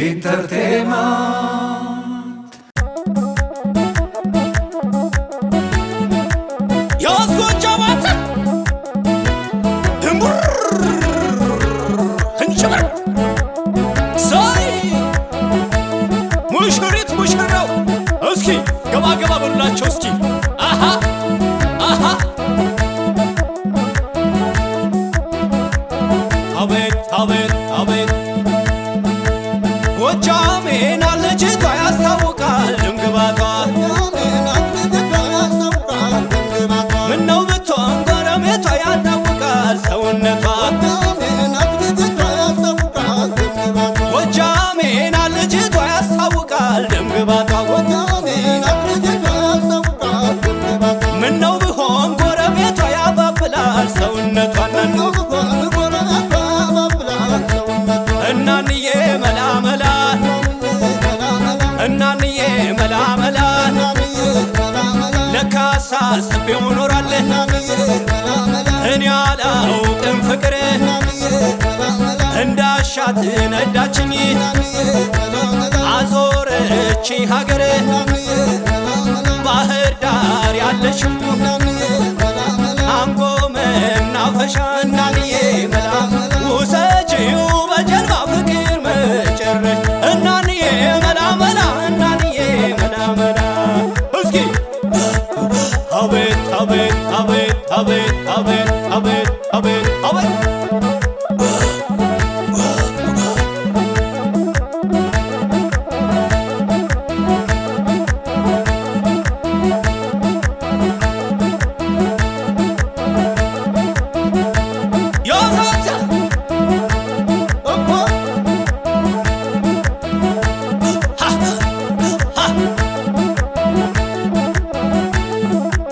ኢንተርቴይንመንት ያስጎጃማት ድንቡር እንሽበር ሳይ ሙሽሪት ሙሽራው እስኪ ገባ ገባ በሉላቸው እስኪ አሃ አሃ አቤት አቤት አቤት ጎጃሜን አለችቷ ያስታውቃል ድምግባቷ ምነው ብትሆን ጎረቤቷ ያታውቃል ሰውነቷ ጎጃሜን አለችቷ ያስታውቃል ድምግባቷ ምነው ብሆን ጎረቤቷ ያባብላል ሰውነቷ እናንዬ መላመላ እናንዬ መላመላ ለካሳ አስቤው ኖራለህ እኔ አላውቅም ፍቅር እንዳሻት ነዳችኝ አዞረች ሀገር ባህር ዳር ያለችው አንጎ መናፈሻ እናንዬ መላ ውሰጂው በጀልባ ፍቅር መጨረሽ እናንዬ መላመላ እናንዬ መላመላ እስኪ አቤት አቤት አቤት አቤት አቤት አቤት አቤት አቤት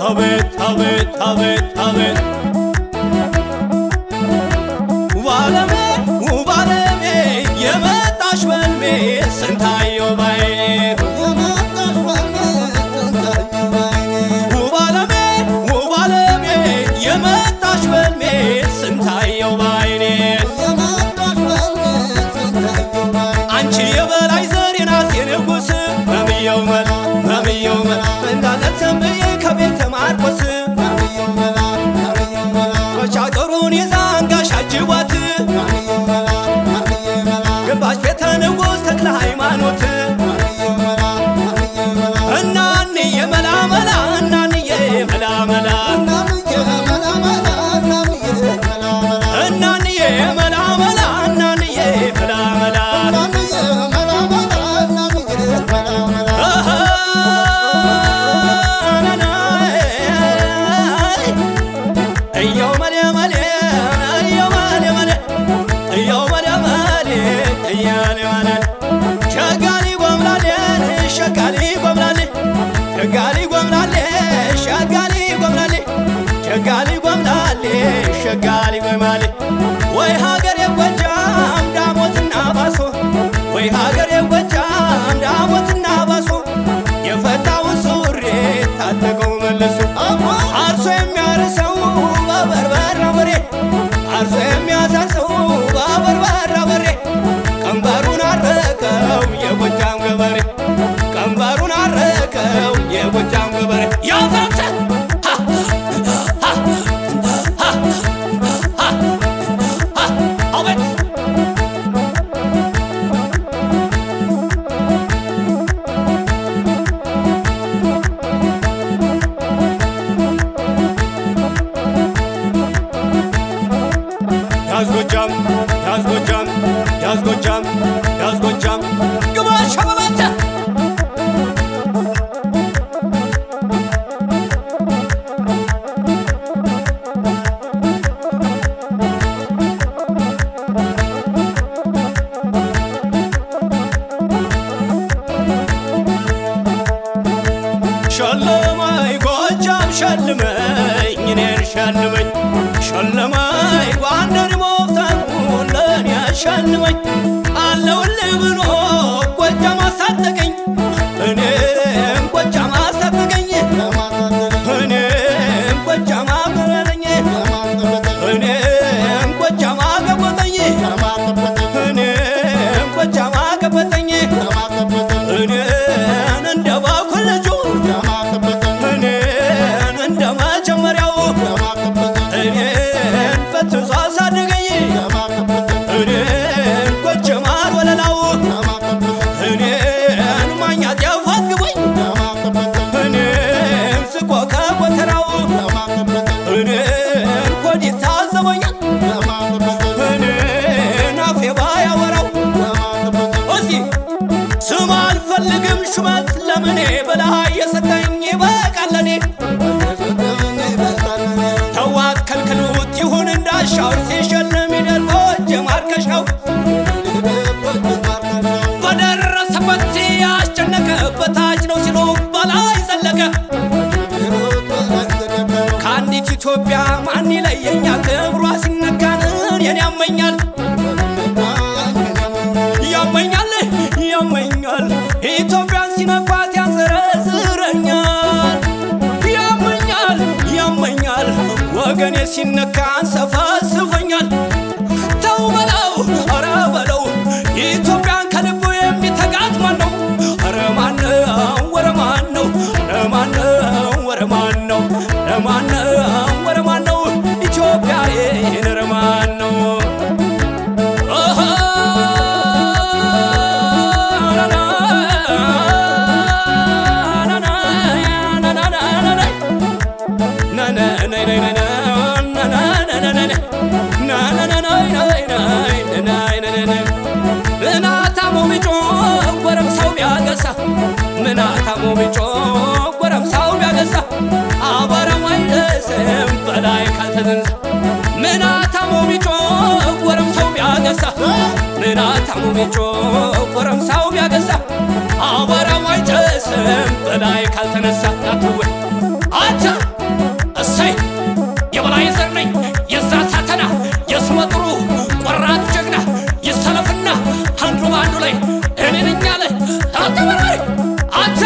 አቤት አቤት አቤት አቤት ዋለሜ ውባለሜ የመጣሽ በልሜ ስንታየው ባይ ውባለሜ ውባለሜ የመጣሽ በልሜ ስንታየው ባይኔ አንቺ የበላይ ዘሬ ናት የንጉስ በምየው መላ በምየው መላ እንዳለተምዬ ከቤተ ማርቆስ ቻጦሩን ይዛ አንጋሽ አጅቧት ግባሽ ቤተ ንጉሥ ተክለ ሃይማኖት እናንዬ መላመላ እናንዬ መላመላ እናንዬ መላመላ እናንዬ መላመላ ሸጋሊ ጎምላሌ ሸጋሊ ጎምላሌ ሸጋሊ ጎምላሌ ሸጋሊ ጎምላሌ ሸጋሊ ጎምላሌ ወይ ሀገር የጎጃም ዳሞትና ባሶ ወይ ሀገር የጎጃም ዳሞትና ባሶ የፈታውን ሱሪ ታጠቀው መለሱ አርሶ የሚያርሰው በበርበራ በሬ አርሶ የሚያሳርሰው በበርበራ በሬ ቀንበሩን አረከው የጎጃም ገበሬ ቀንበሩን አረከው የጎጃም ገበሬ ያዛምሰ አቤት ያዝጎጃም ያዝጎጃም ያዝጎጃም ያዝጎጃም ግባ ሸበባተ ሸለማይ ጎጃም ሸልመኝ እኔን ሸልመኝ ሸለማይ ጓንደር ሞፍታን ለኔ ሸልመኝ አለውልህ ብሎ ጎጃም አሳጠቀኝ እኔም ጎጃም አሳጠቀኝ እኔም ጎጃም አገረለኝ እኔም ጎጃም አገቦተኝ እኔም ጎጃም አገቦተኝ ማርከሻው በደረሰበት ያስጨነቀበት ታች ነው ሲሉ በላይ ዘለቀ ከአንዲት ኢትዮጵያ ማን ይለየኛል ክብሯ ሲነካንን የኔ ያመኛል ያመኛል ያመኛል ኢትዮጵያን ሲነኳት ያንዘረዝረኛል ያመኛል ያመኛል ወገኔ ሲነካ አንሰፈስፈኛል ተው በለው ኧረ በለው ኢትዮጵያን ከልቡ የሚተጋት ማነው ኧረ ማነው ወረ ማነው ኧረ ማነው ወረ ማነው ኧረ ማነው ወረ ማነው ኢትዮጵያዬን ኧረ ማነው ምናታሞ ቢጮ ጎረምሳው ቢያገሳ አቧራው አይደርስም በላይ ካልተዘንዛ ምናታሞ ቢጮ ጎረምሳው ቢያገሳ ምናታሞ ቢጮ ጎረምሳው ቢያገሳ አቧራው አይደርስም በላይ ካልተነሳ ናትወ አንተ እሰይ የበላይ ዘር ነኝ የዛ ሳተና የስመ ጥሩ ቆራጥ ጀግና ይሰለፍና አንዱ በአንዱ ላይ እኔ ነኝ አለ አተበራሪ አንተ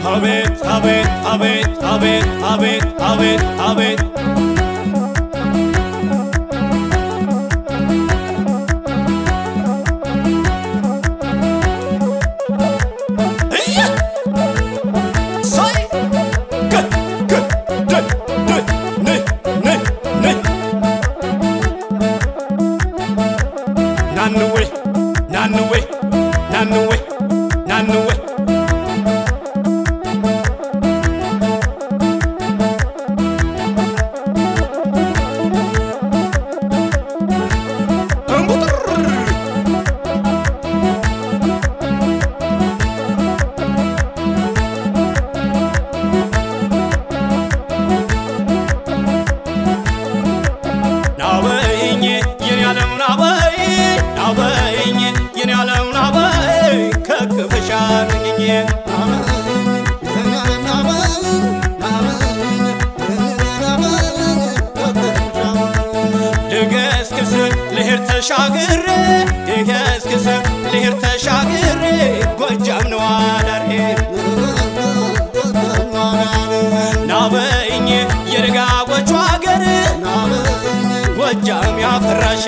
አቤት አቤት አቤት አቤት አቤት አቤት አቤት ናንዌ ናበይኝ የኔ ዓለም ናበይ ናበይኝ የኔ ዓለም ናበይ ከክፍሻ ነኝ ልገስግስ ልሄድ ተሻግሬ ልገስግስ ልሄድ ተሻግሬ ጎጃም ነው አዳሬ ናበይኝ የደጋጎቹ አገር ጎጃም ያፈራሽ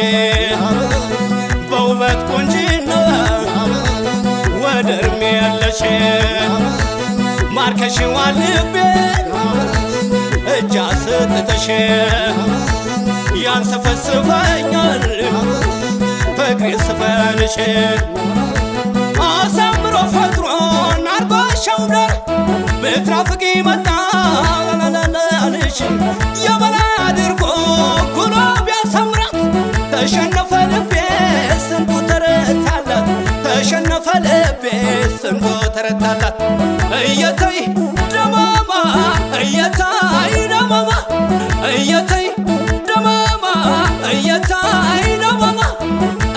በውበት ቁንጅና ወደርሜ ያለሽ ማርከሽዋን ልቤ እጅ አስጥተሽ ያንሰፈስፈኛል ፍቅሬ ስፈልሽ አሳምሮ ፈጥሮን አርጎሻው ዳር ብትራፍቂ መጣ ላላላልሽ የበላይ አድርጎ ኩሎ ቢያሰምራት ተሸነፈ ልቤ ስንቱ ተረታላት ተሸነፈ ልቤ ስንቱ ተረታላት እየተይ ደማማ እየታይ ደማማ እየተይ ደማማ እየታይ ደማማ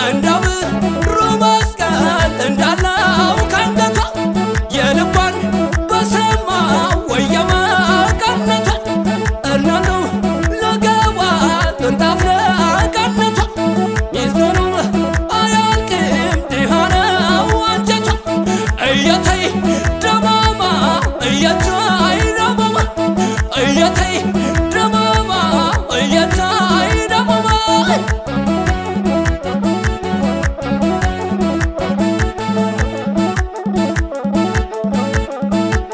እንዳብሩ መስቀል እንዳለው ካንገቷ የልቧን በሰማ ወየማ ቀነቷ እናለው ለገባ ጥንጣፍ ለቀነቷ ሚስጥሩ አያልቅም ድሃነው አንጀቷ እየተይ ደማማ እየታይ ደማማ እየተይ ደማማ እየታይ ደማማ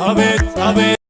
አቤት አቤት